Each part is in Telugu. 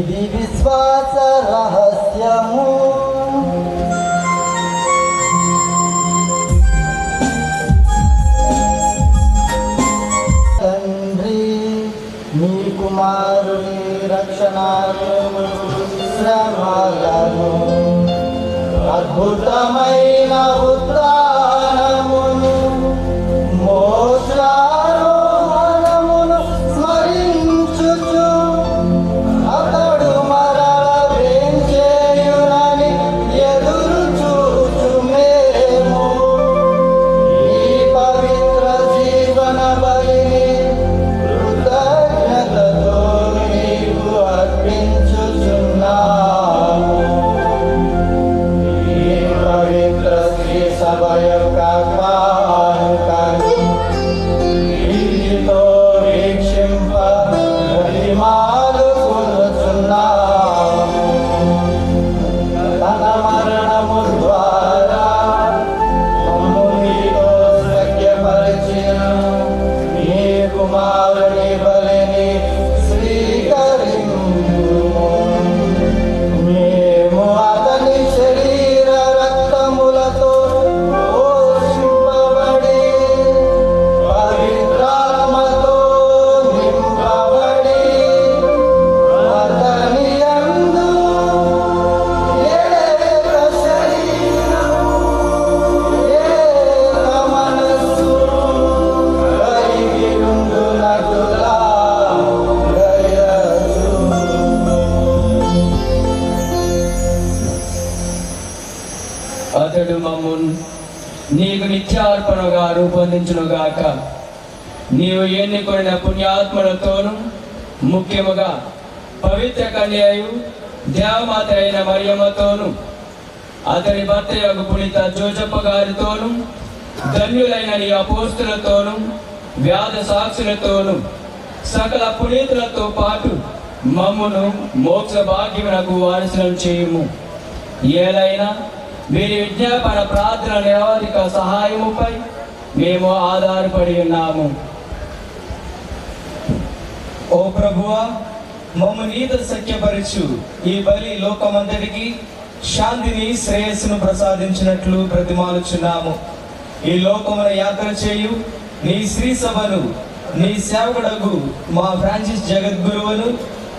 ఇది విశ్వాస రహస్యము. తండ్రి మీ కుమారుని రక్షణాలను శ్రమలను అద్భుతమైన ఉత్థానమును మోక్షారోహణమును స్మరించుచు అతడు మరల వేంచేయునని ఎదురు చూచు మేము ఈ పవిత్ర జీవన బలిని కృతజ్ఞతతో నీకు అర్పించుచున్నాము. ఈ పవిత్ర శ్రీ సభ యొక్క కానుకను నీతో వీక్షింప మహిమాలుకొనుచున్నాము. తన మరణము ద్వారా మమ్ము నీతో సఖ్యపరిచిన నీ కుమారుని బలిని స్వీకరించుము. మేము అతని శరీర రక్తములతో పోషింపబడి పవిత్రాత్మతో నింపబడి అతని యందు ఏక శరీరము ఏక మనస్సు కలిగి ఉండునట్లుగా దయచూపుము. అతడు మమ్మును నీకు నిత్యార్పణగా రూపొందించునుగాక. నీవు ఎన్నుకొనిన పుణ్యాత్మలతోనూ ముఖ్యముగా పవిత్ర కన్యయు దేవమాత అయిన మరియమ్మతోనూ అతని భర్త యొక్క పునీత జోజప్ప గారితోనూ ధన్యులైన నీ అపోస్తులతోనూ వ్యాధ సాక్షులతోనూ సకల పునీతులతో పాటు మమ్మును మోక్ష భాగ్యమునకు వారసులను చేయుము. ఏలైనా వీరి విజ్ఞాపన ప్రార్థన నిరవధిక సహాయముపై మేము ఆధారపడి ఉన్నాము. ఓ ప్రభువా, మమ్ము నీతో సఖ్యపరచు ఈ బలి లోకమంతటికి శాంతిని శ్రేయస్సును ప్రసాదించినట్లు ప్రతిమాలుచున్నాము. ఈ లోకమున యాత్ర చేయు నీ శ్రీ సభను నీ సేవకుడగు మా ఫ్రాన్సిస్ జగద్గురువును,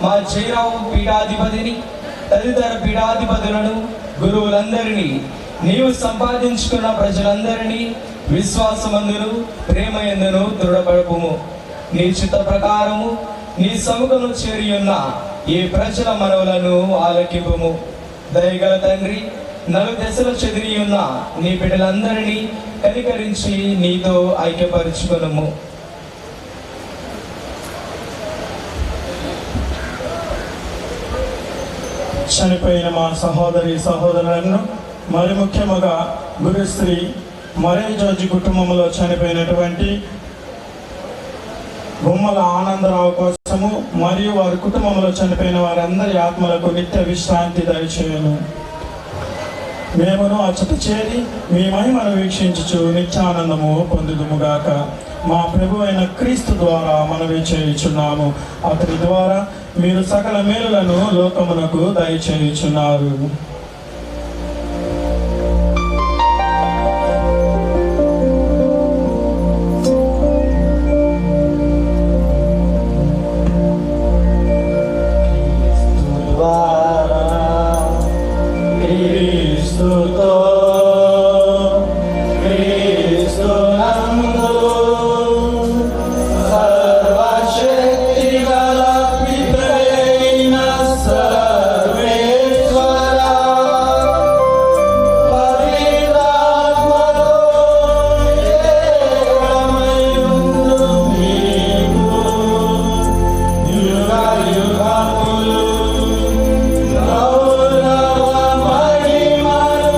మా జయరావు పీఠాధిపతిని, తదితర పీఠాధిపతులను, గురువులందరినీ, నీవు సంపాదించుకున్న ప్రజలందరినీ విశ్వాసమందును ప్రేమయందును దృఢపడుపుము. నీ చిత్త ప్రకారము నీ సముఖము చేరియున్న ఈ ప్రజల మనవులను ఆలకింపుము. దయగల తండ్రి, నలుదశలు చెదిరియున్న నీ బిడ్డలందరినీ కనికరించి నీతో ఐక్యపరుచుకొనుము. చనిపోయిన మా సహోదరి సహోదరులను, మరి ముఖ్యముగా గురుశ్రీ మరే జోజి కుటుంబంలో చనిపోయినటువంటి బొమ్మల ఆనందరావు కోసము మరియు వారి కుటుంబంలో చనిపోయిన వారందరి ఆత్మలకు నిత్య విశ్రాంతి దయచేయను. మేమును అచ్చట చేరి మీ మహిమను వీక్షించుచు నిత్యానందము పొందుదుముగాక. మా ప్రభు అయిన క్రీస్తు ద్వారా మనవి చేయుచున్నాము. అతని ద్వారా మీరు సకల మేలులను లోకమునకు దయచేయుచున్నారు. క్రీస్తుతో క్రీస్తునందు సర్వశక్తిగల పితయైన సర్వేశ్వరా, పవిత్రాత్మతో ఏకమయుండు మీకు యుగయుగములు గౌరవ మహిమలు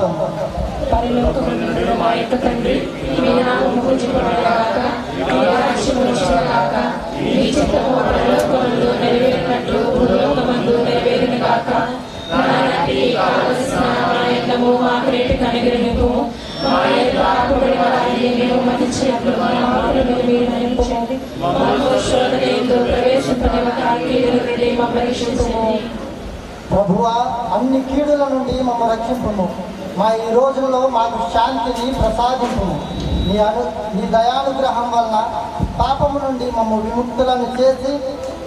ప్రార్థన. పరలోకమందున్న మా యొక్క తండ్రి, మీ నామము పూజింపబడుగాక, మీ రాజ్యము వచ్చుగాక, మీ చిత్తము పరలోకమందు నెరవేరినట్లు భూలోకమందు నెరవేరునుగాక. నానాటికి కావలసిన ఆయనము మాకు రేటుకు అనుగ్రహింపుము. మా యొక్క అప్పుబడి వారిని మేము మన్నించినట్లు మా పాపములను మీరు మన్నించండి. మాకు శోధన యందు ప్రవేశింపనివ్వక కీడుల నుండి మమ్మల్ని రక్షించుము. ప్రభువా, అన్ని కీడుల నుండి మమ్మల్ని రక్షింపుము. మా ఈ రోజుల్లో మాకు శాంతిని ప్రసాదింపుము. నీ దయానుగ్రహం వలన పాపము నుండి మమ్మల్ని విముక్తులను చేసి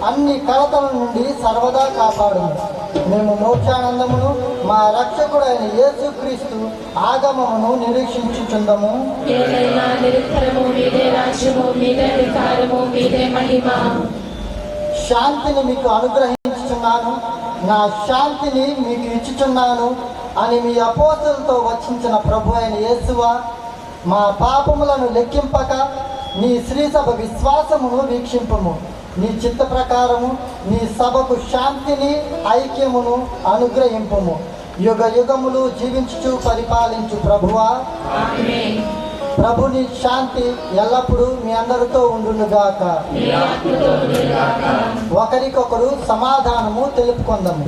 అన్ని కలతల నుండి సర్వదా కాపాడుము. మేము మోక్షానందమును మా రక్షకుడైన యేసుక్రీస్తు ఆగమమును నిరీక్షించుచుందము. ఏదైనా నిరంతరము మీదే రాజ్యము, మీదే అధికారము, మీదే మహిమ. శాంతిని మీకు అనుగ్రహించుచున్నాను, నా శాంతిని మీకు ఇచ్చుచున్నాను అని మీ అపోస్తులతో వచించిన ప్రభు అయిన యేసువా, మా పాపములను లెక్కింపక నీ శ్రీసభ విశ్వాసమును వీక్షింపము. నీ చిత్త ప్రకారము నీ సభకు శాంతిని ఐక్యమును అనుగ్రహింపము. యుగ యుగములు జీవించుచు పరిపాలించు ప్రభువా, ఆమేన్. ప్రభుని శాంతి ఎల్లప్పుడూ మీ అందరితో ఉండునుగాక. మీ ఆత్మతో ఉండునుగాక. ఒకరికొకరు సమాధానము తెలుపుకొందము.